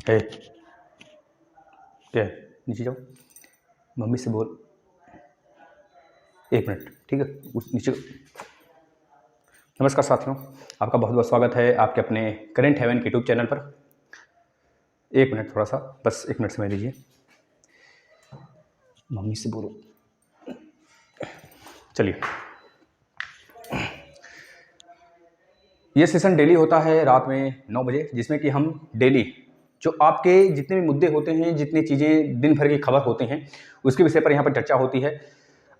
ए, क्या है? नीचे जाओ, मम्मी से बोल। 1 मिनट, ठीक है, उस नीचे। नमस्कार साथियों, आपका बहुत बहुत स्वागत है आपके अपने करेंट हेवन के यूट्यूब चैनल पर। 1 मिनट, थोड़ा सा बस 1 मिनट समय दीजिए, मम्मी से बोलो। चलिए, ये सेशन डेली होता है रात में 9 बजे, जिसमें कि हम डेली जो आपके जितने भी मुद्दे होते हैं, जितनी चीज़ें दिन भर की खबर होते हैं, उसके विषय पर यहाँ पर चर्चा होती है।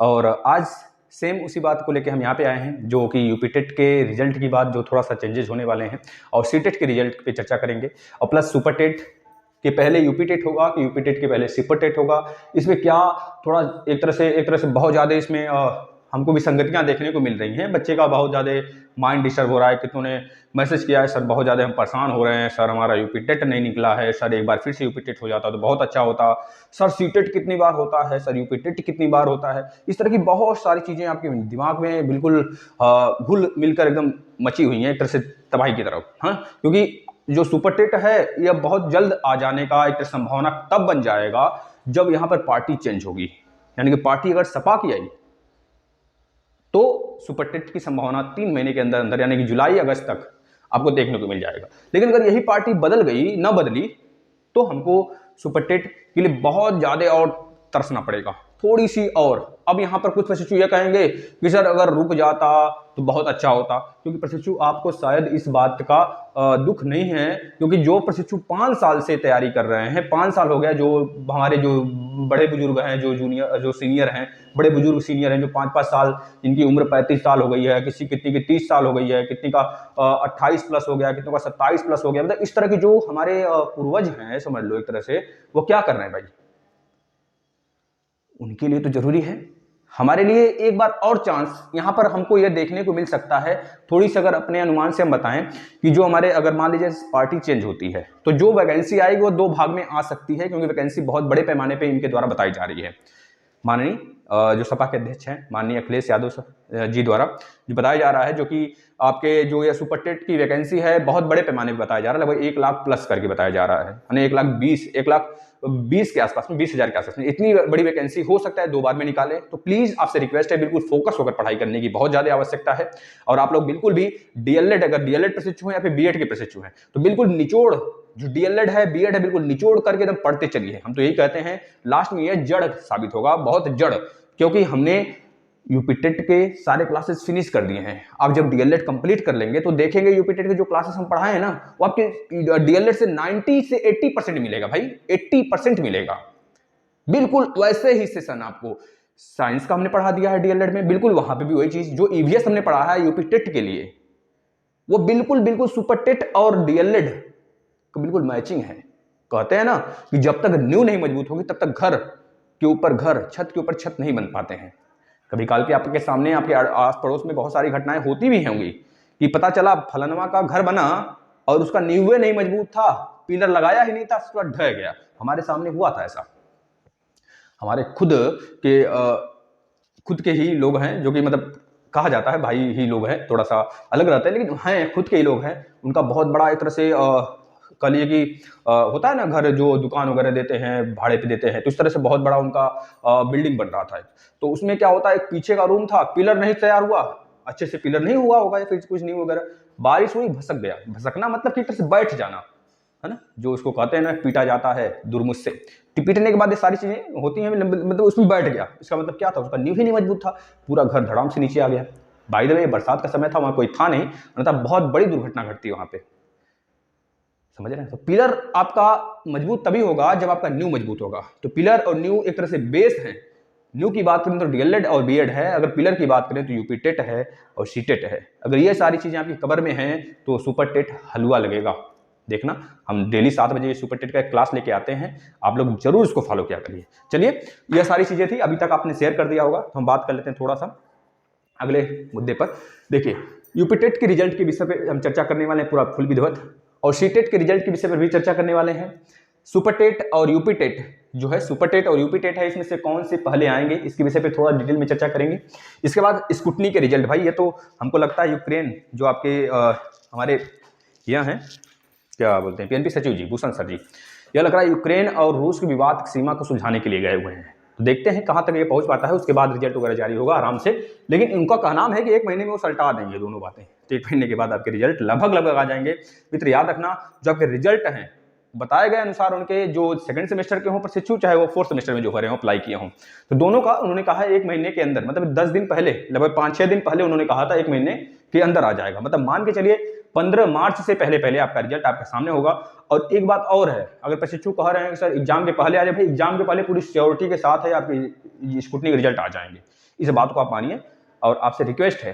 और आज सेम उसी बात को लेकर हम यहाँ पे आए हैं, जो कि यूपी टेट के रिजल्ट की बात जो थोड़ा सा चेंजेस होने वाले हैं, और सी टेट के रिजल्ट पे चर्चा करेंगे। और प्लस सुपर टेट के पहले यूपी टेट होगा कि यूपी टेट के पहले सुपर टेट होगा, इसमें क्या थोड़ा एक तरह से बहुत ज़्यादा इसमें हमको भी संगतियां देखने को मिल रही हैं। बच्चे का बहुत ज़्यादा माइंड डिस्टर्ब हो रहा है, कितनों ने मैसेज किया है, सर बहुत ज़्यादा हम परेशान हो रहे हैं, सर हमारा यूपी टेट नहीं निकला है, सर एक बार फिर से यूपी टेट हो जाता तो बहुत अच्छा होता, सर सी टेट कितनी बार होता है, सर यूपी टेट कितनी बार होता है। इस तरह की बहुत सारी चीज़ें आपके दिमाग में बिल्कुल घुल मिलकर एकदम मची हुई हैं, एक तरह से तबाही की तरफ। हाँ, क्योंकि जो सुपर टेट है यह बहुत जल्द आ जाने का एक संभावना तब बन जाएगा जब यहाँ पर पार्टी चेंज होगी। यानी कि पार्टी अगर सपा की आई तो सुपर टेट की संभावना 3 महीने के अंदर अंदर यानी कि जुलाई अगस्त तक आपको देखने को मिल जाएगा। लेकिन अगर यही पार्टी बदल गई, ना बदली, तो हमको सुपर टेट के लिए बहुत ज्यादा और तरसना पड़ेगा, थोड़ी सी और। अब यहाँ पर कुछ प्रशिक्षु ये कहेंगे कि सर अगर रुक जाता तो बहुत अच्छा होता, क्योंकि प्रशिक्षु आपको शायद इस बात का दुख नहीं है, क्योंकि जो प्रशिक्षु 5 साल से तैयारी कर रहे हैं, 5 साल हो गया, जो हमारे जो बड़े बुजुर्ग हैं, जो सीनियर हैं, बड़े बुजुर्ग सीनियर हैं, जो 5-5 साल, जिनकी उम्र 35 साल हो गई है, कितनी की 30 साल हो गई है, कितनी का 28 प्लस हो गया, कितनों का 27 प्लस हो गया, मतलब इस तरह के जो हमारे पूर्वज हैं, समझ लो एक तरह से, वो क्या कर रहे हैं भाई, उनके लिए तो जरूरी है। हमारे लिए एक बार और चांस यहां पर हमको यह देखने को मिल सकता है, थोड़ी सी अगर अपने अनुमान से हम बताएं कि जो हमारे अगर मान लीजिए पार्टी चेंज होती है तो जो वैकेंसी आएगी वो 2 भाग में आ सकती है, क्योंकि वैकेंसी बहुत बड़े पैमाने पे इनके द्वारा बताई जा रही है। माननीय जो सपा के अध्यक्ष हैं, माननीय अखिलेश यादव जी द्वारा जो बताया जा रहा है, जो कि आपके जो ये सुपर टेट की वैकेंसी है बहुत बड़े पैमाने पे बताया जा रहा है, लगभग 1 लाख प्लस करके बताया जा रहा है, यानी 1,20,000 के आसपास में, 20,000 के आसपास में इतनी बड़ी वैकेंसी हो सकता है 2 बार में निकाले। तो प्लीज आपसे रिक्वेस्ट है, बिल्कुल फोकस होकर पढ़ाई करने की बहुत ज्यादा आवश्यकता है। और आप लोग बिल्कुल भी डीएलएड, अगर डीएलएड प्रशिक्षु हैं या फिर बीएड के प्रशिक्षु हैं, तो बिल्कुल निचोड़, जो डीएलएड है, बीएड है, बिल्कुल निचोड़ करके एकदम पढ़ते चलिए। हम तो यही कहते हैं, लास्ट में यह जड़ साबित होगा, बहुत जड़, क्योंकि हमने यूपी टेट के सारे क्लासेस फिनिश कर दिए हैं। आप जब डीएलएड कंप्लीट कर लेंगे तो देखेंगे यूपी टेट के जो क्लासेस हम पढ़ाए हैं ना, वो आपके डीएलएड से 90 से 80% मिलेगा भाई, 80% मिलेगा। बिल्कुल वैसे ही सेशन आपको साइंस का हमने पढ़ा दिया है डीएलएड में, बिल्कुल वहां पे भी वही चीज जो ईवीएस हमने पढ़ा है यूपी टेट के लिए, वो बिल्कुल बिल्कुल सुपर टेट और डीएलएड का बिल्कुल मैचिंग है। कहते हैं ना कि जब तक नींव नहीं मजबूत होगी तब तक घर के ऊपर घर, छत के ऊपर छत नहीं बन पाते हैं। कभी काल के आपके सामने, आपके आस पड़ोस में बहुत सारी घटनाएं होती भी होंगी कि पता चला फलनवा का घर बना और उसका नींव नहीं मजबूत था, पिलर लगाया ही नहीं था, उसके बाद ढह गया। हमारे सामने हुआ था ऐसा। हमारे खुद के ही लोग हैं, जो कि मतलब कहा जाता है भाई ही लोग हैं, थोड़ा सा अलग रहते हैं लेकिन हैं, खुद के ही लोग हैं। उनका बहुत बड़ा एक तरह से कह लीजिए कि होता है ना, घर जो दुकान वगैरह देते हैं, भाड़े पे देते हैं, तो इस तरह से बहुत बड़ा उनका बिल्डिंग बन रहा था। तो उसमें क्या होता है, एक पीछे का रूम था, पिलर नहीं तैयार हुआ, अच्छे से पिलर नहीं हुआ होगा या फिर कुछ नहीं वगैरह, बारिश हुई भसक गया। भसकना मतलब कि एक तरह से बैठ जाना, है ना, जो उसको कहते हैं ना, पीटा जाता है दुर्मुझ से। पीटने के बाद ये सारी चीजें होती हैं, मतलब उसमें बैठ गया। इसका मतलब क्या था, उसका नींव ही नहीं मजबूत था, पूरा घर धड़ाम से नीचे आ गया। बाय द वे बरसात का समय था, वहां कोई था नहीं, मतलब बहुत बड़ी दुर्घटना घटती है वहां पे, समझ रहे हैं। तो पिलर आपका मजबूत तभी होगा जब आपका नींव मजबूत होगा। तो पिलर और नींव एक तरह से बेस है। न्यू की बात करें तो डीएलएड और बीएड है, अगर पिलर की बात करें तो यूपी टेट है और सी टेट है। अगर ये सारी चीजें आपकी कवर में हैं तो सुपर टेट हलवा लगेगा। देखना, हम डेली 7 बजे सुपर टेट का एक क्लास लेके आते हैं, आप लोग जरूर इसको फॉलो किया करिए। चलिए, ये सारी चीजें थी, अभी तक आपने शेयर कर दिया होगा, तो हम बात कर लेते हैं थोड़ा सा अगले मुद्दे पर। देखिए, यूपी टेट के रिजल्ट के विषय पर हम चर्चा करने वाले हैं, पूरा फुल विधिवत, और सी टेट के रिजल्ट के विषय पर भी चर्चा करने वाले हैं। सुपर टेट और यूपी टेट जो है, सुपर टेट और यूपी टेट है, इसमें से कौन से पहले आएंगे, इसके विषय पे थोड़ा डिटेल में चर्चा करेंगे। इसके बाद स्कूटनी के रिजल्ट, भाई ये तो हमको लगता है यूक्रेन जो आपके हमारे यहाँ हैं, क्या बोलते हैं, पीएनपी सचिव जी, भूषण सर जी, यह लग रहा है यूक्रेन और रूस की विवाद सीमा को सुलझाने के लिए गए हुए हैं। तो देखते हैं कहाँ तक ये पहुंच पाता है, उसके बाद रिजल्ट वगैरह जारी होगा आराम से। लेकिन इनका कहना है कि 1 महीने में वो सल्टा देंगे दोनों बातें, तो 1 महीने के बाद आपके रिजल्ट लगभग आ जाएंगे। मित्र याद रखना, जो आपके रिजल्ट हैं बताए गए अनुसार उनके जो सेकंड सेमेस्टर के हों प्रशिक्षु, चाहे वो 4th सेमेस्टर में जो कर रहे हो अप्लाई किए हों, तो दोनों का उन्होंने कहा है 1 महीने के अंदर, मतलब 10 दिन पहले, लगभग 5-6 दिन पहले उन्होंने कहा था 1 महीने के अंदर आ जाएगा। मतलब मान के चलिए 15 मार्च से पहले आपका रिजल्ट आपके सामने होगा। और एक बात और है, अगर प्रशिक्षु कह रहे हैं कि सर एग्जाम के पहले आ जाए, भाई एग्जाम के पहले पूरी श्योरिटी के साथ है आपके स्कूटनी के रिजल्ट आ जाएंगे, इस बात को आप मानिए। और आपसे रिक्वेस्ट है,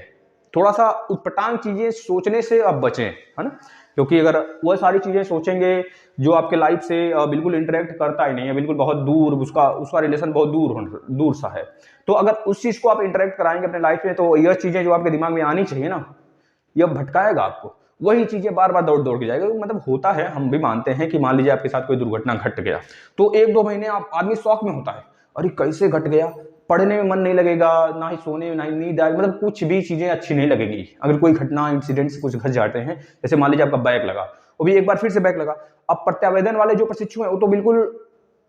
थोड़ा सा उटपटांग चीजें सोचने से आप बचें, है ना, क्योंकि अगर वह सारी चीजें सोचेंगे जो आपके लाइफ से बिल्कुल इंटरेक्ट करता ही नहीं है, बिल्कुल बहुत दूर, उसका रिलेशन बहुत दूर सा है, तो अगर उस चीज को आप इंटरेक्ट कराएंगे अपने लाइफ में, तो यह चीजें जो आपके दिमाग में आनी चाहिए ना, यह भटकाएगा आपको, वही चीजें बार बार दौड़ के जाएगा। मतलब होता है, हम भी मानते हैं कि मान लीजिए आपके साथ कोई दुर्घटना घट गया, तो 1-2 महीने आप आदमी शौक में होता है, अरे कैसे घट गया, पढ़ने में मन नहीं लगेगा, ना ही सोने में, ना ही नींद आएगी, मतलब कुछ भी चीजें अच्छी नहीं लगेंगी। अगर कोई घटना इंसिडेंट से कुछ घट जाते हैं, जैसे मान लीजिए आपका बैक लगा, वो भी एक बार फिर से बैक लगा, अब प्रत्यावेदन वाले जो प्रशिक्षु हैं वो तो बिल्कुल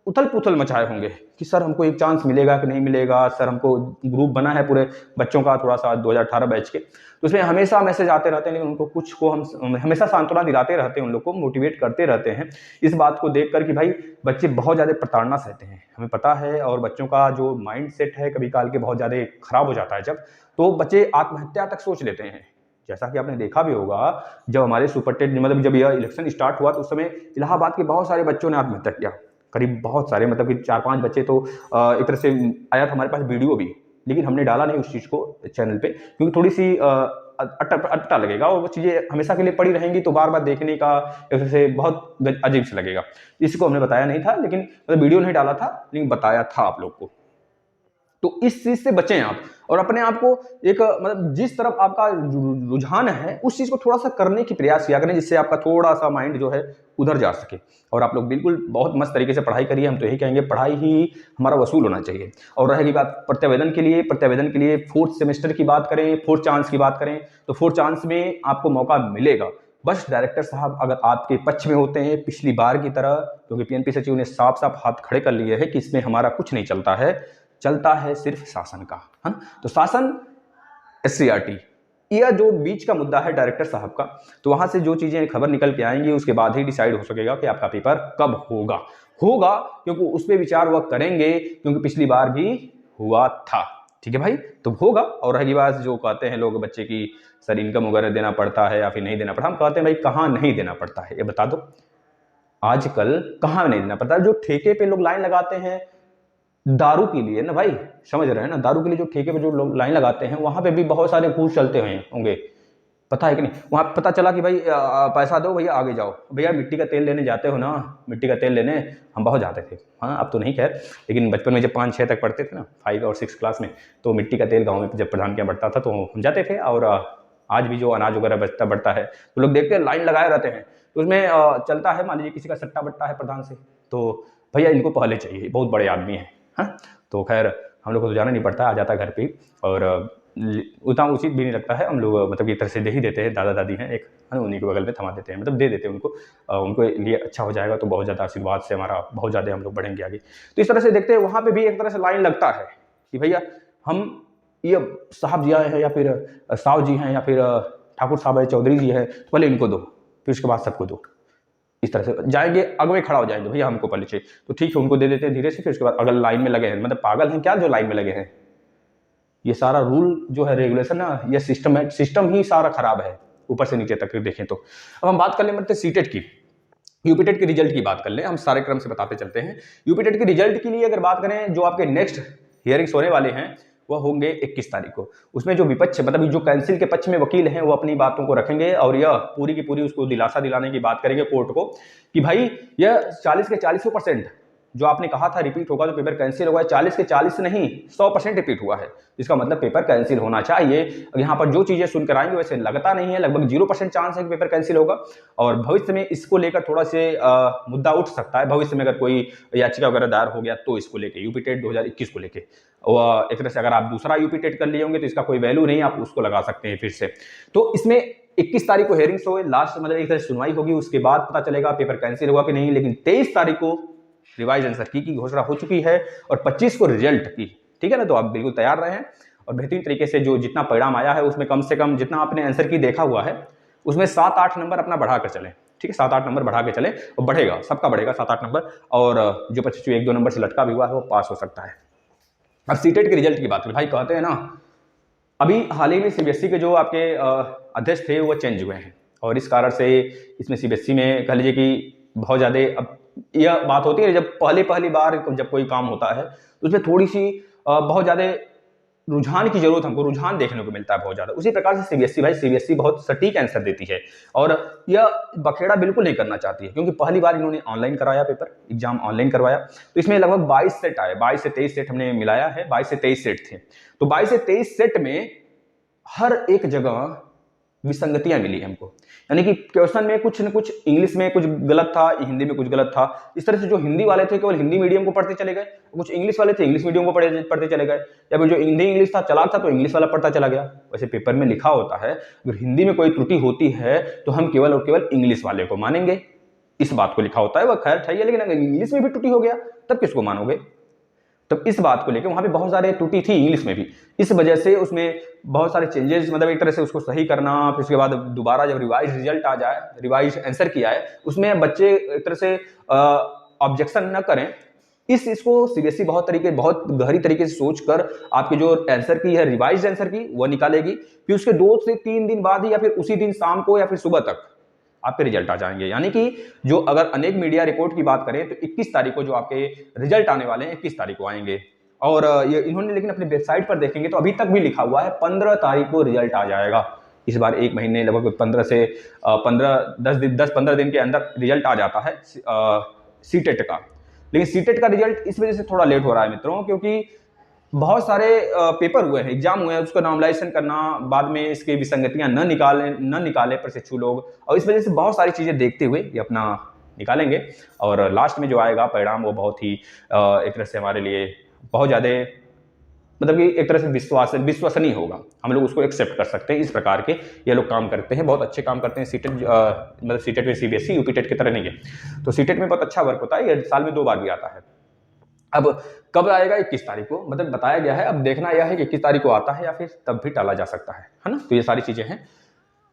उथल पुथल मचाए होंगे कि सर हमको एक चांस मिलेगा कि नहीं मिलेगा, सर हमको ग्रुप बना है पूरे बच्चों का थोड़ा सा 2018 बैच के, तो उसमें हमेशा मैसेज आते रहते हैं, लेकिन उनको कुछ को हम हमेशा सांत्वना दिलाते रहते हैं, उन लोग को मोटिवेट करते रहते हैं इस बात को देखकर कि भाई बच्चे बहुत ज़्यादा प्रताड़ना सहते हैं, हमें पता है। और बच्चों का जो माइंड सेट है कभी काल के बहुत ज़्यादा खराब हो जाता है जब, तो बच्चे आत्महत्या तक सोच लेते हैं। जैसा कि आपने देखा भी होगा, जब हमारे सुपरटेट मतलब जब यह इलेक्शन स्टार्ट हुआ तो उस समय इलाहाबाद के बहुत सारे बच्चों ने आत्महत्या किया, करीब बहुत सारे, मतलब कि 4-5 बच्चे, तो एक तरह से आया था हमारे पास वीडियो भी, लेकिन हमने डाला नहीं उस चीज़ को चैनल पे, क्योंकि थोड़ी सी अट्टा लगेगा, और वो चीज़ें हमेशा के लिए पड़ी रहेंगी तो बार बार देखने का एक तरह से बहुत अजीब से लगेगा। इसको हमने बताया नहीं था, लेकिन मतलब वीडियो नहीं डाला था, लेकिन बताया था आप लोग को। तो इस चीज से बचें आप, और अपने आप को एक मतलब जिस तरफ आपका रुझान है उस चीज को थोड़ा सा करने की प्रयास किया करें, जिससे आपका थोड़ा सा माइंड जो है उधर जा सके। और आप लोग बिल्कुल बहुत मस्त तरीके से पढ़ाई करिए, हम तो यही कहेंगे, पढ़ाई ही हमारा वसूल होना चाहिए। और रहेगी बात प्रत्यावेदन के लिए, 4th सेमेस्टर की बात करें, 4th चांस की बात करें, तो 4th चांस में आपको मौका मिलेगा। बस डायरेक्टर साहब अगर आपके पक्ष में होते हैं पिछली बार की तरह, क्योंकि पीएनपी सचिव ने साफ साफ हाथ खड़े कर लिए हैं कि इसमें हमारा कुछ नहीं चलता है, चलता है सिर्फ शासन का, है ना। तो शासन, SCRT, यह जो बीच का मुद्दा है डायरेक्टर साहब का, तो वहां से जो चीजें खबर निकल के आएंगी उसके बाद ही डिसाइड हो सकेगा कि आपका पेपर कब होगा, क्योंकि उस पर विचार वह करेंगे, क्योंकि पिछली बार भी हुआ था। ठीक है भाई, तो होगा। और रही बात जो कहते हैं लोग बच्चे की सर इनकम वगैरह देना पड़ता है या फिर नहीं देना पड़ता, हम कहते हैं भाई कहाँ नहीं देना पड़ता है ये बता दो, आजकल कहाँ नहीं देना पड़ता। जो ठेके पे लोग लाइन लगाते हैं दारू के लिए ना भाई, समझ रहे हैं ना, दारू के लिए जो ठेके पे जो लोग लाइन लगाते हैं वहां पे भी बहुत सारे घूस चलते हुए होंगे, पता है कि नहीं। वहां पता चला कि भाई पैसा दो भैया आगे जाओ, भैया मिट्टी का तेल लेने जाते हो ना, मिट्टी का तेल लेने हम बहुत जाते थे, हाँ अब तो नहीं खैर, लेकिन बचपन में जब 5-6 तक पढ़ते थे ना, 5 और 6 क्लास में, तो मिट्टी का तेल गाँव में जब प्रधान क्या बढ़ता था तो हम जाते थे। और आज भी जो अनाज वगैरह बचता बढ़ता है तो लोग देखते हैं लाइन लगाए रहते हैं, तो उसमें चलता है, मान लीजिए किसी का सट्टा बट्टा है प्रधान से, तो भैया इनको पहले चाहिए, बहुत बड़े आदमी हैं, हाँ। तो खैर हम लोग को तो जाना नहीं पड़ता, आ जाता है घर पे, और उतना उचित भी नहीं लगता है, हम लोग मतलब एक तरह से दे ही देते हैं, दादा दादी हैं एक, है उन्हीं के बगल में थमा देते हैं, मतलब दे देते हैं उनको, उनको लिए अच्छा हो जाएगा, तो बहुत ज़्यादा आशीर्वाद से हमारा बहुत ज़्यादा हम लोग बढ़ेंगे आगे। तो इस तरह से देखते हैं, वहाँ पर भी एक तरह से लाइन लगता है कि भैया हम ये साहब जी आए हैं या फिर साहब जी हैं या फिर ठाकुर साहब है, चौधरी जी है, तो पहले इनको दो, फिर उसके बाद सबको दो। इस तरह से जाएंगे, अगवे खड़ा हो जाएंगे, भैया हमको पहले चाहिए, तो ठीक है उनको दे देते हैं धीरे से, फिर उसके बाद अगर लाइन में लगे हैं, मतलब पागल हैं क्या जो लाइन में लगे हैं। ये सारा रूल जो है रेगुलेशन ना, ये सिस्टम ही सारा खराब है ऊपर से नीचे तक देखें तो। अब हम बात कर लें सीटेट की, यूपीटेट के रिजल्ट की बात कर लें, हम सारे क्रम से बताते चलते हैं। यूपीटेट के रिजल्ट के लिए अगर बात करें, जो आपके नेक्स्ट हियरिंग्स होने वाले हैं वह होंगे 21 तारीख को। उसमें जो विपक्ष मतलब जो कैंसिल के पक्ष में वकील हैं वो अपनी बातों को रखेंगे, और यह पूरी की पूरी उसको दिलासा दिलाने की बात करेंगे कोर्ट को कि भाई यह 40 के 40% जो आपने कहा था रिपीट होगा तो पेपर कैंसिल होगा, 40 के 40 नहीं 100% रिपीट हुआ है, इसका मतलब पेपर कैंसिल होना चाहिए। यहाँ पर जो चीज़ें सुनकर आएंगे वैसे लगता नहीं है, लगभग 0% चांस है कि पेपर कैंसिल होगा। और भविष्य में इसको लेकर थोड़ा से मुद्दा उठ सकता है, भविष्य में अगर कोई याचिका वगैरह दायर हो गया तो इसको लेके यूपी टेट 2021 को लेके, और एक तरह से अगर आप दूसरा यूपी टेट कर लिए होंगे तो इसका कोई वैल्यू नहीं, आप उसको लगा सकते हैं फिर से। तो इसमें 21 तारीख को हेयरिंग्स हो, लास्ट मतलब एक तरह से सुनवाई होगी, उसके बाद पता चलेगा पेपर कैंसिल हुआ कि नहीं। लेकिन 23 तारीख को रिवाइज आंसर की घोषणा हो चुकी है और 25 को रिजल्ट की, ठीक है ना। तो आप बिल्कुल तैयार रहें और बेहतरीन तरीके से जो जितना परिणाम आया है उसमें कम से कम जितना आपने आंसर की देखा हुआ है उसमें 7-8 नंबर अपना बढ़ा कर चलें, ठीक है, 7-8 नंबर बढ़ा के चले, और बढ़ेगा, सबका बढ़ेगा 7-8 नंबर, और जो 25 1-2 नंबर से लटका भी हुआ है वो पास हो सकता है। अब सीटेट के रिजल्ट की बात करें, भाई कहते हैं ना अभी हाल ही में सीबीएसई के जो आपके अध्यक्ष थे वो चेंज हुए हैं, और इस कारण से इसमें सीबीएसई में कह लीजिए कि बहुत ज़्यादा अब यह बात होती है जब पहली बार जब कोई काम होता है तो उसमें थोड़ी सी बहुत ज़्यादा रुझान की जरूरत, हमको रुझान देखने को मिलता है बहुत ज़्यादा। उसी प्रकार से सीबीएसई बहुत सटीक आंसर देती है और यह बखेड़ा बिल्कुल नहीं करना चाहती है, क्योंकि पहली बार इन्होंने ऑनलाइन कराया, पेपर एग्जाम ऑनलाइन करवाया, तो इसमें लगभग 22 सेट आए, 22 से 23 सेट हमने मिलाया है, 22 से 23 सेट थे। तो 22 से 23 सेट में हर एक जगह विसंगतियां मिली हमको, यानी कि क्वेश्चन में कुछ न कुछ इंग्लिश में कुछ गलत था, हिंदी में कुछ गलत था। इस तरह से जो हिंदी वाले थे केवल हिंदी मीडियम को पढ़ते चले गए, कुछ इंग्लिश वाले थे इंग्लिश मीडियम को पढ़ते चले गए, या फिर जो हिंदी इंग्लिश था चलाक था तो इंग्लिश वाला पढ़ता चला गया। वैसे पेपर में लिखा होता है अगर हिंदी में कोई त्रुटि होती है तो हम केवल और केवल इंग्लिश वाले को मानेंगे, इस बात को लिखा होता है, वह खैर है। लेकिन अगर इंग्लिश में भी त्रुटि हो गया तब किसको मानोगे? तब इस बात को लेकर वहां पे बहुत सारे त्रुटि थी इंग्लिश में भी, इस वजह से उसमें बहुत सारे चेंजेस, मतलब एक तरह से उसको सही करना, फिर उसके बाद दोबारा जब रिवाइज रिजल्ट आ जाए, रिवाइज आंसर किया है उसमें बच्चे एक तरह से ऑब्जेक्शन न करें, इसको सीबीएसई बहुत गहरी तरीके से सोचकर आपकी जो आंसर की है रिवाइज आंसर की वो निकालेगी, फिर उसके 2 से 3 दिन बाद ही या फिर उसी दिन शाम को या फिर सुबह तक आपके रिजल्ट आ जाएंगे। यानी कि जो अगर अनेक मीडिया रिपोर्ट की बात करें तो 21 तारीख को जो आपके रिजल्ट आने वाले हैं 21 तारीख को आएंगे, और ये इन्होंने लेकिन अपने वेबसाइट पर देखेंगे तो अभी तक भी लिखा हुआ है 15 तारीख को रिजल्ट आ जाएगा। इस बार 1 महीने लगभग 10-15 दिन के अंदर रिजल्ट आ जाता है सीटेट का। लेकिन सीटेट का रिजल्ट इस वजह से थोड़ा लेट हो रहा है मित्रों, क्योंकि बहुत सारे पेपर हुए हैं, एग्जाम हुए हैं, उसका नॉर्मलाइजेशन करना, बाद में इसकी विसंगतियां न निकाले प्रशिक्षु लोग, और इस वजह से बहुत सारी चीजें देखते हुए ये अपना निकालेंगे, और लास्ट में जो आएगा परिणाम वो बहुत ही एक तरह से हमारे लिए बहुत ज्यादा, मतलब कि एक तरह से विश्वसनीय होगा, हम लोग उसको एक्सेप्ट कर सकते हैं। इस प्रकार के ये लोग काम करते हैं, बहुत अच्छे काम करते हैं। सीटेट मतलब सीटेट में सीबीएसई यूपी टेट की तरह नहीं है, तो सीटेट में बहुत अच्छा वर्क होता है, ये साल में 2 बार भी आता है। अब कब आएगा? 21 तारीख को, मतलब बताया गया है, अब देखना यह है कि 21 तारीख को आता है या फिर तब भी टाला जा सकता है ना। तो ये सारी चीजें हैं।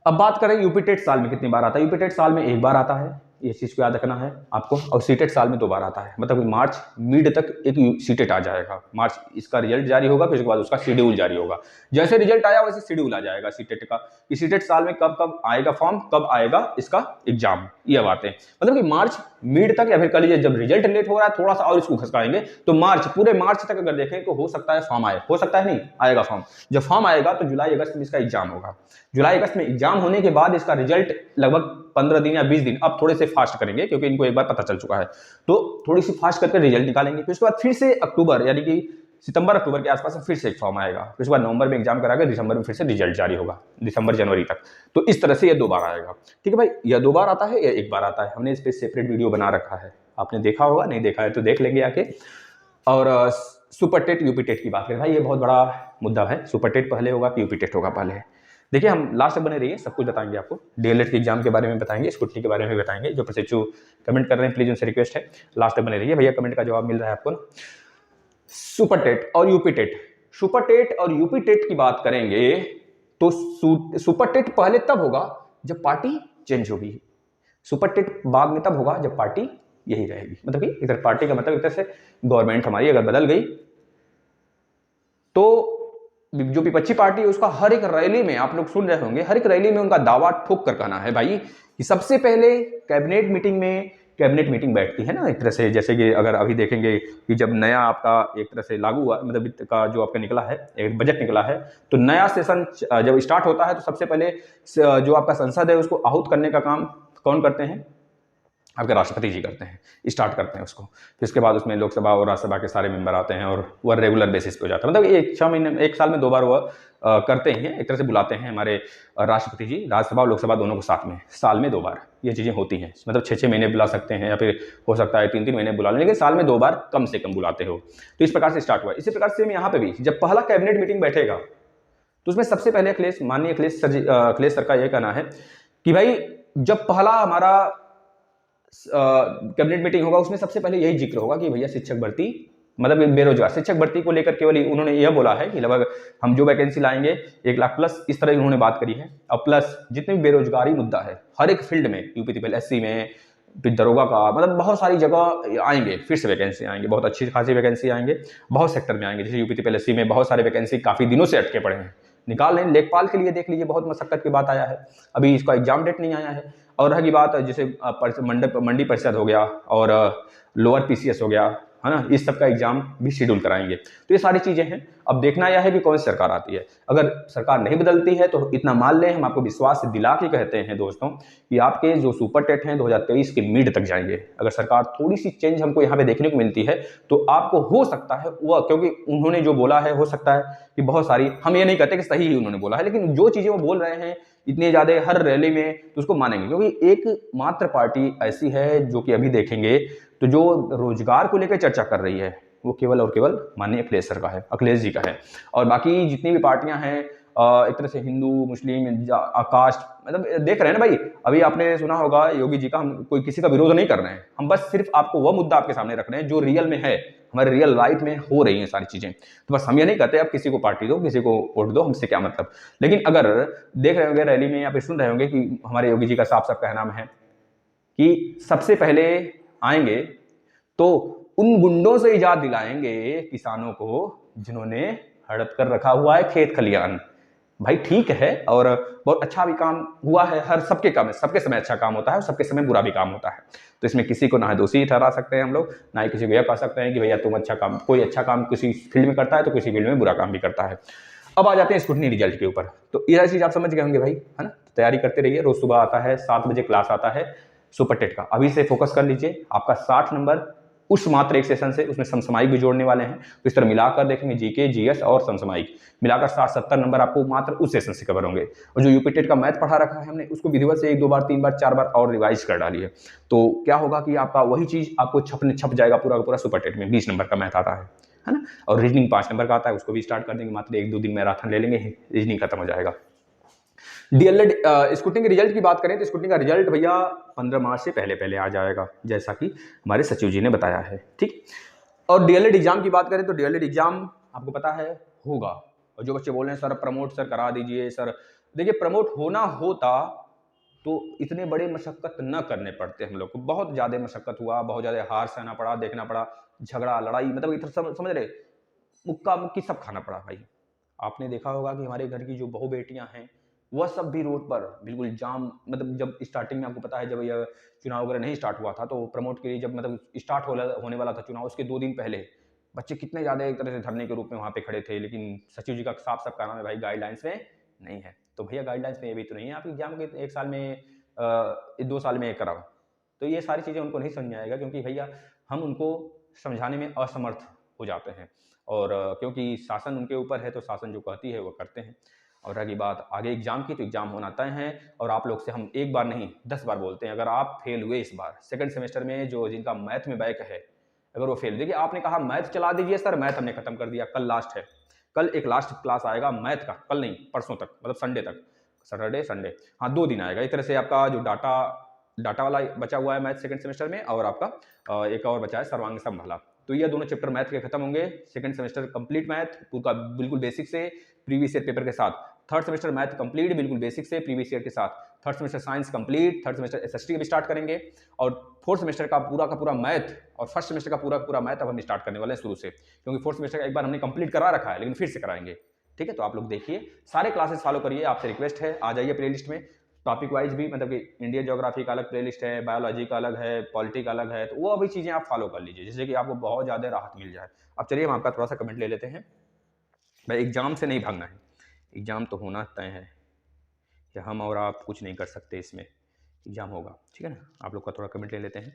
अब बात करें यूपी टेट साल में कितनी बार आता है। यूपी टेट साल में 1 बार आता है, ये चीज को याद रखना है आपको, और सीटेट साल में 2 बार आता है, मतलब मार्च मिड तक एक सीटेट आ जाएगा, मार्च इसका रिजल्ट जारी होगा, फिर उसके बाद उसका शेड्यूल जारी होगा। जैसे रिजल्ट आया वैसे शेड्यूल आ जाएगा सीटेट का, कि सीटेट साल में कब कब आएगा फॉर्म, कब आएगा इसका एग्जाम, ये बातें, मतलब कि मार्च मिड तक, या फिर कह लीजिए जब रिजल्ट लेट हो रहा है थोड़ा सा और इसको खसकाएंगे तो मार्च, पूरे मार्च तक अगर देखें तो हो सकता है फॉर्म आए, हो सकता है नहीं आएगा फॉर्म। जब फॉर्म आएगा तो जुलाई अगस्त में इसका एग्जाम होगा, जुलाई अगस्त में एग्जाम होने के बाद इसका रिजल्ट लगभग 15 दिन या 20 दिन, अब थोड़े से फास्ट करेंगे क्योंकि इनको एक बार पता चल चुका है, तो थोड़ी सी फास्ट करके रिजल्ट निकालेंगे। फिर उसके बाद फिर से अक्टूबर, यानी कि सितंबर अक्टूबर के आसपास फिर से एक फॉर्म आएगा, फिर उसके बाद नवंबर में एग्जाम कराकर दिसंबर में फिर से रिजल्ट जारी होगा, दिसंबर जनवरी तक। तो इस तरह से ये 2 बार आएगा, ठीक है भाई। यह 2 बार आता है या 1 बार आता है, हमने इस पर सेपरेट वीडियो बना रखा है, आपने देखा होगा, नहीं देखा है तो देख लेंगे आके। और सुपर टेट यूपी टेट की बात करें भाई, ये बहुत बड़ा मुद्दा है, सुपर टेट पहले होगा कि यूपी टेट होगा पहले। देखिए हम लास्ट तक बने रहिए, सब कुछ बताएंगे आपको, डीएलएड के एग्जाम के बारे में बताएंगे, स्कूटी के बारे में बताएंगे। जो प्रशिक्षु कमेंट कर रहे हैं प्लीज उनसे रिक्वेस्ट है लास्ट तक बने रहिए, भैया कमेंट का जवाब मिल रहा है आपको ना। सुपर टेट और यूपी टेट, सुपर टेट और यूपी टेट की बात करेंगे तो सुपर टेट पहले तब होगा जब पार्टी चेंज होगी, सुपर टेट बाद में तब होगा जब पार्टी यही रहेगी। मतलब कि इधर पार्टी का मतलब एक तरह से गवर्नमेंट हमारी अगर बदल गई तो जो विपक्षी पार्टी है उसका हर एक रैली में, आप लोग सुन रहे होंगे, हर एक रैली में उनका दावा ठोक कर कहना है भाई कि सबसे पहले कैबिनेट मीटिंग बैठती है ना, एक तरह से जैसे कि अगर अभी देखेंगे कि जब नया आपका एक तरह से लागू हुआ, मतलब वित्त का जो आपका निकला है, एक बजट निकला है, तो नया सेशन जब स्टार्ट होता है तो सबसे पहले जो आपका संसद है उसको आहूत करने का काम कौन करते हैं? आपके राष्ट्रपति जी करते हैं, स्टार्ट करते हैं उसको। फिर उसके बाद उसमें लोकसभा और राज्यसभा के सारे मेंबर आते हैं और वह रेगुलर बेसिस पे हो जाता है। मतलब एक 6 महीने, एक साल में 2 बार वह करते ही हैं, एक तरह से बुलाते हैं हमारे राष्ट्रपति जी राज्यसभा और लोकसभा दोनों को साथ में, साल में 2 बार ये चीज़ें होती हैं। मतलब 6-6 महीने बुला सकते हैं या फिर हो सकता है 3-3 महीने बुला लें, लेकिन साल में 2 बार कम से कम बुलाते हो। तो इस प्रकार से स्टार्ट हुआ। इसी प्रकार से यहाँ पे भी जब पहला कैबिनेट मीटिंग बैठेगा तो उसमें सबसे पहले माननीय अखिलेश सर का यह कहना है कि भाई जब पहला हमारा कैबिनेट मीटिंग होगा उसमें सबसे पहले यही जिक्र होगा कि भैया शिक्षक भर्ती, मतलब बेरोजगार शिक्षक भर्ती को लेकर केवल उन्होंने यह बोला है कि लगभग हम जो वैकेंसी लाएंगे 1 लाख प्लस, इस तरह उन्होंने बात करी है। और प्लस जितने भी बेरोजगारी मुद्दा है हर एक फील्ड में, यूपीपीएससी में, फिर दरोगा का, मतलब बहुत सारी जगह आएंगे, फिर से वैकेंसी आएंगे, बहुत अच्छी खासी वैकेंसी आएंगे, बहुत सेक्टर में आएंगे। जैसे यूपीपीएससी में बहुत सारे वैकेंसी काफी दिनों से अटके पड़े हैं, निकाल लें। लेखपाल के लिए देख लीजिए, बहुत मशक्कत की बात आया है, अभी इसका एग्जाम डेट नहीं आया है। और रही बात जैसे मंडी परिषद हो गया और लोअर पीसीएस हो गया, है ना, इस सब का एग्जाम भी शेड्यूल कराएंगे। तो ये सारी चीजें हैं। अब देखना यह है कि कौन सी सरकार आती है। अगर सरकार नहीं बदलती है तो इतना मान लें, हम आपको विश्वास से दिला के कहते हैं दोस्तों कि आपके जो सुपर टेट हैं 2023 के मिड तक जाएंगे। अगर सरकार थोड़ी सी चेंज हमको यहाँ पे देखने को मिलती है तो आपको हो सकता है वह, क्योंकि उन्होंने जो बोला है हो सकता है कि बहुत सारी, हम ये नहीं कहते कि सही ही उन्होंने बोला है, लेकिन जो चीजें वो बोल रहे हैं इतने ज्यादा हर रैली में, तो उसको मानेंगे। क्योंकि एक मात्र पार्टी ऐसी है जो कि अभी देखेंगे तो जो रोजगार को लेकर चर्चा कर रही है वो केवल और केवल माननीय अखिलेश सर का है, अखिलेश जी का है। और बाकी जितनी भी पार्टियां हैं एक तरह से हिंदू मुस्लिम कास्ट, मतलब देख रहे हैं ना भाई, अभी आपने सुना होगा योगी जी का, हम कोई किसी का विरोध नहीं कर रहे हैं, हम बस सिर्फ आपको वह मुद्दा आपके सामने रख रहे हैं जो रियल में है, हमारे रियल लाइफ में हो रही हैं सारी चीजें। तो बस हम ये नहीं कहते आप किसी को पार्टी दो, किसी को वोट दो, हमसे क्या मतलब। लेकिन अगर देख रहे होंगे रैली में या फिर सुन रहे होंगे कि हमारे योगी जी का साफ साफ कहना है कि सबसे पहले आएंगे तो उन गुंडों से इजाजत दिलाएंगे किसानों को जिन्होंने हड़प कर रखा हुआ है खेत खलियान। भाई ठीक है, और बहुत अच्छा भी काम हुआ है, हर सबके काम है, सबके समय अच्छा काम होता है और सबके समय बुरा भी काम होता है। तो इसमें किसी को ना दोषी ठहरा सकते हैं हम लोग, ना ही किसी को यह कह सकते हैं कि भैया तुम अच्छा काम, कोई अच्छा काम किसी फील्ड में करता है तो किसी फील्ड में बुरा काम भी करता है। अब आ जाते हैं स्क्रूटनी रिजल्ट के ऊपर। तो यह चीज आप समझ गए होंगे भाई, है ना। तैयारी करते रहिए, रोज सुबह आता है 7 बजे क्लास आता है सुपर टेट का, अभी से फोकस कर लीजिए। आपका 60 नंबर उस मात्र एक सेशन से, उसमें समसामयिक भी जोड़ने वाले हैं, तो इस तरह मिलाकर देखेंगे जीके जीएस और समसामयिक मिलाकर 60-70 नंबर आपको मात्र उस सेशन से कवर होंगे। और जो यूपी टेट का मैथ पढ़ा रखा है हमने, उसको विधिवत से 1-2 बार 3 बार 4 बार और रिवाइज कर डालिए। तो क्या होगा कि आपका वही चीज आपको छप जाएगा पूरा का पूरा सुपर टेट में। 20 नंबर का मैथ आता है ना। और रीजनिंग 5 नंबर का आता है, उसको भी स्टार्ट कर देंगे, मात्र 1-2 दिन मैराथन ले लेंगे, रीजनिंग खत्म हो जाएगा। डीएलएड स्कूटिंग के रिजल्ट की बात करें तो स्कूटिंग का रिजल्ट भैया 15 मार्च से पहले पहले आ जाएगा, जैसा कि हमारे सचिव जी ने बताया है, ठीक। और डीएलएड एग्जाम की बात करें तो डीएलएड एग्जाम आपको पता है होगा। और जो बच्चे बोल रहे हैं सर प्रमोट सर करा दीजिए, सर देखिए प्रमोट होना होता तो इतने बड़े मशक्कत न करने पड़ते हम लोग को। बहुत ज्यादा मशक्कत हुआ, बहुत ज्यादा हार सहना पड़ा, देखना पड़ा, झगड़ा लड़ाई, मतलब इधर समझ रहे, मुक्का मुक्की सब खाना पड़ा भाई। आपने देखा होगा कि हमारे घर की जो बहु बेटियां हैं वह सब भी रोड पर बिल्कुल जाम, मतलब जब स्टार्टिंग में आपको पता है जब यह चुनाव वगैरह नहीं स्टार्ट हुआ था तो प्रमोट के लिए जब मतलब स्टार्ट होने वाला था चुनाव, उसके 2 दिन पहले बच्चे कितने ज्यादा एक तरह से धरने के रूप में वहां पे खड़े थे। लेकिन सचिव जी का साफ साफ कहना है भाई गाइडलाइंस में नहीं है। तो भैया गाइडलाइंस में ये भी तो नहीं है, आप एग्जाम के 1 साल में 2 साल में कराओ। तो ये सारी चीजें उनको नहीं समझ आएगा, क्योंकि भैया हम उनको समझाने में असमर्थ हो जाते हैं। और क्योंकि शासन उनके ऊपर है तो शासन जो कहती है वो करते हैं। और रही बात आगे एग्जाम की, तो एग्जाम होना तय है। और आप लोग से हम एक बार नहीं 10 बार बोलते हैं, अगर आप फेल हुए इस बार सेकंड सेमेस्टर में, जो जिनका मैथ में बैक है, अगर वो फेल, देखिए आपने कहा मैथ चला दीजिए सर, मैथ हमने खत्म कर दिया, कल लास्ट है, कल एक लास्ट क्लास आएगा मैथ का, कल नहीं परसों तक, मतलब संडे तक, सैटरडे संडे, हाँ 2 दिन आएगा। इस तरह से आपका जो डाटा वाला बचा हुआ है मैथ सेकंड सेमेस्टर में, और आपका एक और बचा है सर्वांग संभाला। तो ये दोनों चैप्टर मैथ के खत्म होंगे। सेकंड सेमेस्टर कंप्लीट मैथ पूरा बिल्कुल बेसिक से प्रीवियस ईयर पेपर के साथ। थर्ड सेमेस्टर मैथ कंप्लीट बिल्कुल बेसिक से प्रीवियस ईयर के साथ। Third semester science complete, third semester SST भी स्टार्ट करेंगे। और फोर्थ सेमेस्टर का पूरा मैथ और फर्स्ट सेमेस्टर का पूरा मैथ अब हम स्टार्ट करने वाले हैं शुरू से, क्योंकि फोर्थ सेमेस्टर का एक बार हमने कंप्लीट करा रखा है, लेकिन फिर से कराएंगे, ठीक है। तो आप लोग देखिए, सारे क्लासेस फॉलो करिए, आपसे रिक्वेस्ट है, आ जाइए प्लेलिस्ट में। टॉपिक वाइज भी, मतलब कि इंडियन ज्योग्राफी का अलग प्लेलिस्ट है, बायोलॉजी का अलग है, पॉलिटी का अलग है, तो वो अभी चीजें आप फॉलो कर लीजिए, जिससे कि आपको बहुत ज्यादा राहत मिल जाए। अब चलिए हम आपका थोड़ा सा कमेंट ले लेते हैं। भाई एग्जाम से नहीं भागना है, एग्जाम तो होना तय है, या हम और आप कुछ नहीं कर सकते इसमें, एग्ज़ाम होगा, ठीक है ना। आप लोग का थोड़ा कमेंट ले लेते हैं।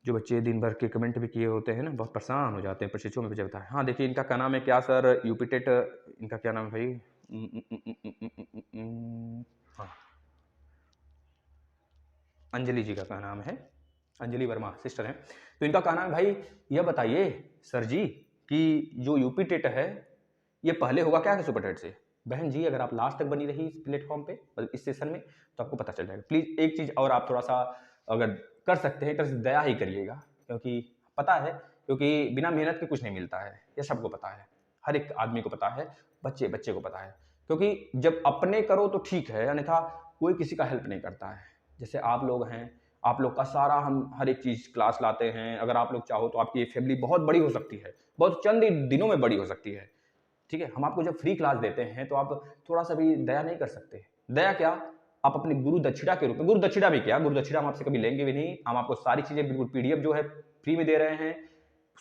जो बच्चे दिन भर के कमेंट भी किए होते हैं ना, बहुत परेशान हो जाते हैं, प्रशिक्षकों में मुझे बताया। हाँ, देखिए इनका क्या नाम है, क्या सर यूपी टेट, इनका क्या नाम है भाई? हाँ, अंजलि जी का क्या नाम है, अंजलि वर्मा सिस्टर हैं। तो इनका क्या नाम है भाई, यह बताइए सर जी कि जो यूपी टेट है ये पहले होगा क्या है सुपर टेट से? बहन जी अगर आप लास्ट तक बनी रही इस प्लेटफॉर्म पे, मतलब इस सेशन में, तो आपको पता चल जाएगा। प्लीज़ एक चीज़ और आप थोड़ा सा अगर कर सकते हैं तो दया ही करिएगा, क्योंकि पता है, क्योंकि बिना मेहनत के कुछ नहीं मिलता है, ये सबको पता है, हर एक आदमी को पता है, बच्चे बच्चे को पता है। क्योंकि जब अपने करो तो ठीक है, अन्यथा कोई किसी का हेल्प नहीं करता है। जैसे आप लोग हैं, आप लोग का सारा हम हर एक चीज़ क्लास लाते हैं। अगर आप लोग चाहो तो आपकी ये फैमिली बहुत बड़ी हो सकती है, बहुत चंद ही दिनों में बड़ी हो सकती है, ठीक है। हम आपको जब फ्री क्लास देते हैं तो आप थोड़ा सा भी दया नहीं कर सकते। दया क्या, आप अपनी गुरु दक्षिणा के रूप में, गुरु दक्षिणा भी क्या, गुरु दक्षिणा हम आपसे कभी लेंगे भी नहीं। हम आपको सारी चीज़ें बिल्कुल पीडीएफ जो है फ्री में दे रहे हैं।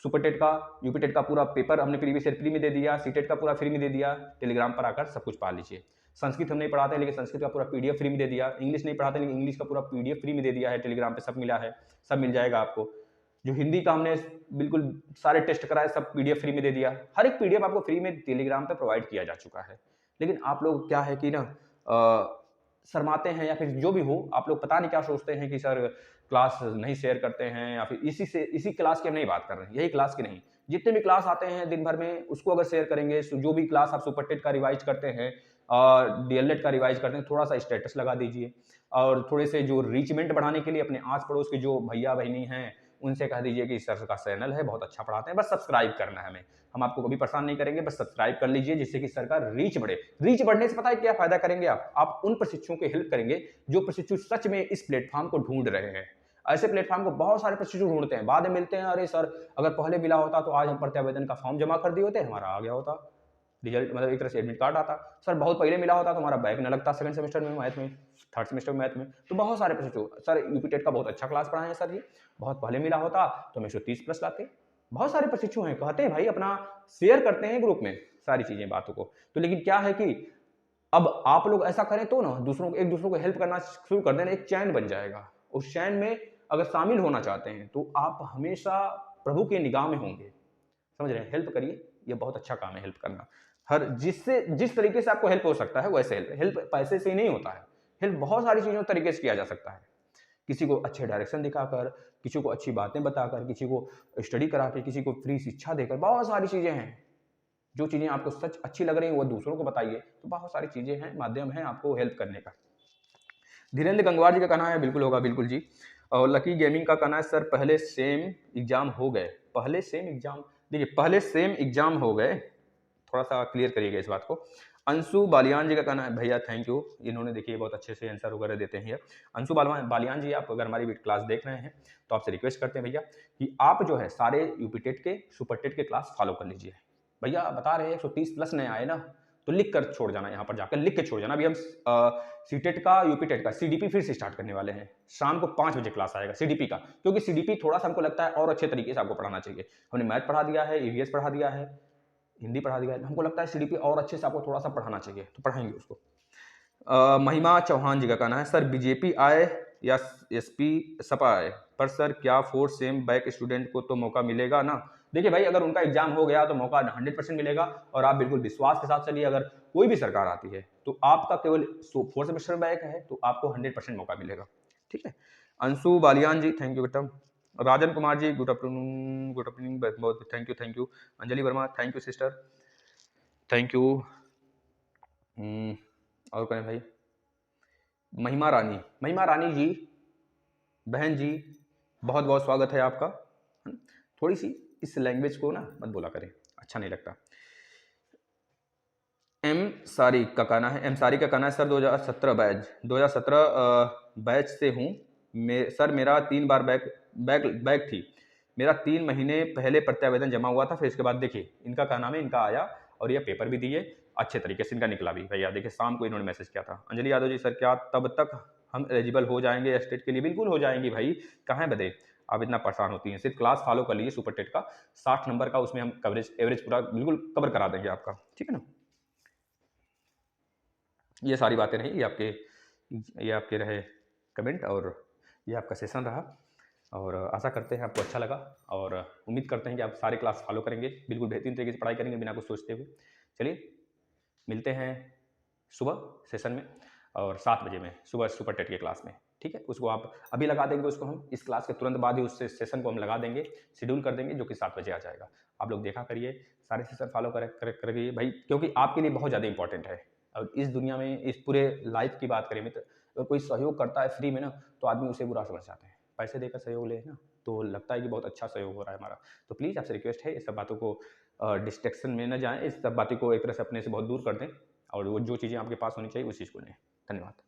सुपर टेट का, यूपी टेट का पूरा पेपर हमने प्रीवियस ईयर फ्री में दे दिया, सी टेट का पूरा फ्री में दे दिया। टेलीग्राम पर आकर सब कुछ पा लीजिए। संस्कृत हम नहीं पढ़ाते लेकिन संस्कृत का पूरा पीडीएफ फ्री में दे दिया। इंग्लिश नहीं पढ़ाते लेकिन इंग्लिश का पूरा पीडीएफ फ्री में दे दिया है। टेलीग्राम पे सब मिला है, सब मिल जाएगा आपको। जो हिंदी का हमने बिल्कुल सारे टेस्ट कराए, सब पीडीएफ फ्री में दे दिया। हर एक पीडीएफ आपको फ्री में टेलीग्राम पे प्रोवाइड किया जा चुका है। लेकिन आप लोग क्या है कि ना शर्माते हैं, या फिर जो भी हो, आप लोग पता नहीं क्या सोचते हैं कि सर क्लास नहीं शेयर करते हैं, या फिर इसी क्लास की हम नहीं बात कर रहे हैं, यही क्लास की नहीं, जितने भी क्लास आते हैं दिन भर में उसको अगर शेयर करेंगे, जो भी क्लास आप सुपर टेट का रिवाइज करते हैं और डीएलएड का रिवाइज करते हैं, थोड़ा सा स्टेटस लगा दीजिए। और थोड़े से जो रीचमेंट बढ़ाने के लिए अपने आस पड़ोस के जो भैया बहनी हैं उनसे कह दीजिए कि सर का चैनल है, बहुत अच्छा पढ़ाते हैं, बस सब्सक्राइब करना है हमें। हम आपको कभी परेशान नहीं करेंगे, बस सब्सक्राइब कर लीजिए, जिससे कि सर का रीच बढ़े। रीच बढ़ने से पता है क्या फायदा करेंगे आप उन प्रशिक्षुओं की हेल्प करेंगे जो प्रशिक्षु सच में इस प्लेटफॉर्म को ढूंढ रहे हैं। ऐसे प्लेटफॉर्म को बहुत सारे प्रशिक्षु ढूंढते हैं, बाद में मिलते हैं, अरे सर अगर पहले मिला होता तो आज हम प्रत्यावेदन का फॉर्म जमा कर दिए होते, हमारा आ गया होता रिजल्ट, मतलब एक तरह से एडमिट कार्ड आता। सर बहुत पहले मिला होता तो हमारा बैक न लगता सेकंड सेमेस्टर में मैथ में, थर्ड सेमेस्टर में मैथ में। तो बहुत सारे प्रशिक्षु, सर यूपी टेट का बहुत अच्छा क्लास पढ़ाए हैं सर जी, बहुत पहले मिला होता तो हम 130 प्लस लाते। बहुत सारे प्रशिक्षु हैं, कहते हैं भाई अपना शेयर करते हैं ग्रुप में सारी चीजें बातों को। तो लेकिन क्या है कि अब आप लोग ऐसा करें तो ना दूसरों को, एक दूसरों को हेल्प करना शुरू कर देना, एक चैन बन जाएगा। उस चैन में अगर शामिल होना चाहते हैं तो आप हमेशा प्रभु के निगाह में होंगे, समझ रहे हैं। हेल्प करिए, ये बहुत अच्छा काम है हेल्प करना। हर जिस तरीके से आपको हेल्प हो सकता है वैसे हेल्प पैसे से ही नहीं होता है। हेल्प बहुत सारी चीजों तरीके से किया जा सकता है। किसी को अच्छे डायरेक्शन दिखाकर, किसी को अच्छी बातें बताकर, किसी को स्टडी करा के, किसी को फ्री शिक्षा देकर, बहुत सारी चीजें हैं। जो चीजें आपको सच अच्छी लग रही हैं वो दूसरों को बताइए। तो बहुत सारी चीजें हैं, माध्यम है आपको हेल्प करने का। धीरेन्द्र गंगवार जी का कहना है बिल्कुल होगा, बिल्कुल जी। और लकी गेमिंग का कहना है सर पहले सेम एग्जाम हो गए, पहले सेम एग्जाम, देखिए पहले सेम एग्जाम हो गए, थोड़ा सा क्लियर करिएगा इस बात को। अंशु बालियान जी का कहना है भैया थैंक यू, इन्होंने देखिए बहुत अच्छे से आंसर वगैरह देते हैं। अंशु बालियान जी, आप अगर हमारी क्लास देख रहे हैं तो आपसे रिक्वेस्ट करते हैं भैया कि आप जो है सारे यूपी टेट के, सुपर टेट के क्लास फॉलो कर लीजिए। भैया बता रहे हैं 130 प्लस नए आए ना, तो लिख कर छोड़ जाना, यहाँ पर जाकर लिख के छोड़ जाना। अभी हम सीटेट का, यूपी टेट का, सीडीपी फिर से स्टार्ट करने वाले हैं। शाम को 5 बजे क्लास आएगा सीडीपी का, क्योंकि सीडीपी थोड़ा सा हमको लगता है और अच्छे तरीके से आपको पढ़ाना चाहिए। हमने मैथ पढ़ा दिया है, ईवीएस पढ़ा दिया है, हिंदी पढ़ा दिया है, हमको लगता है सीडीपी और अच्छे से आपको थोड़ा सा पढ़ाना चाहिए, तो पढ़ाएंगे उसको। महिमा चौहान जी का कहना है सर बीजेपी आए या एसपी सपा आए, पर सर क्या फोर्थ सेम बैक स्टूडेंट को तो मौका मिलेगा ना? देखिए भाई अगर उनका एग्जाम हो गया तो मौका 100% मिलेगा, और आप बिल्कुल विश्वास के साथ चलिए। अगर कोई भी सरकार आती है तो आपका केवल फोर्थ सेमेस्टर बैक है तो आपको 100% मौका मिलेगा, ठीक है। अंशु बालियान जी थैंक यू बेटा। Rajan Kumar ji good afternoon, good afternoon, बहुत thank you, thank you. Anjali Verma thank you sister, thank you. और कहें भाई, महिमा रानी जी, बहन जी, बहुत बहुत स्वागत है आपका। थोड़ी सी इस लैंग्वेज को ना मत बोला करें, अच्छा नहीं लगता। एम सारी का कहना है सर 2017 बैच से हूँ। सर मेरा 3 बार बैक थी, मेरा 3 महीने पहले प्रत्यावेदन जमा हुआ था, फिर इसके बाद देखिए इनका क्या नाम है, इनका आया और ये पेपर भी दिए, अच्छे तरीके से इनका निकला भी। भैया देखिए शाम को इन्होंने मैसेज किया था। अंजलि यादव जी सर क्या तब तक हम एलिजिबल हो जाएंगे स्टेट के लिए? बिल्कुल हो जाएंगी भाई, कहाँ बदे आप इतना परेशान होती हैं। सिर्फ क्लास फॉलो कर लीजिए सुपर टेट का 60 नंबर का, उसमें हम कवरेज एवरेज पूरा बिल्कुल कवर करा देंगे आपका, ठीक है ना। ये सारी बातें रही, ये आपके रहे कमेंट। और ये आपका सेशन रहा और आशा करते हैं आपको अच्छा लगा और उम्मीद करते हैं कि आप सारे क्लास फॉलो करेंगे, बिल्कुल बेहतरीन तरीके से पढ़ाई करेंगे बिना कुछ सोचते हुए। चलिए मिलते हैं सुबह सेशन में और 7 बजे में सुबह सुपर टेट की क्लास में, ठीक है। उसको आप अभी लगा देंगे, उसको हम इस क्लास के तुरंत बाद ही उस सेशन को हम लगा देंगे, शेड्यूल कर देंगे, जो कि 7 बजे आ जाएगा। आप लोग देखा करिए, सारे सेशन फॉलो करिए भाई, क्योंकि आपके लिए बहुत ज़्यादा इंपॉर्टेंट है। और इस दुनिया में, इस पूरे लाइफ की बात करें मित्र, अगर कोई सहयोग करता है फ्री में ना, तो आदमी उसे बुरा समझ जाते हैं। पैसे देकर सहयोग ले ना, तो लगता है कि बहुत अच्छा सहयोग हो रहा है हमारा। तो प्लीज़ आपसे रिक्वेस्ट है, इस सब बातों को डिस्ट्रैक्शन में न जाएं, इस सब बातों को एक तरह से अपने से बहुत दूर कर दें और वो जो चीज़ें आपके पास होनी चाहिए उस चीज़ को लें। धन्यवाद।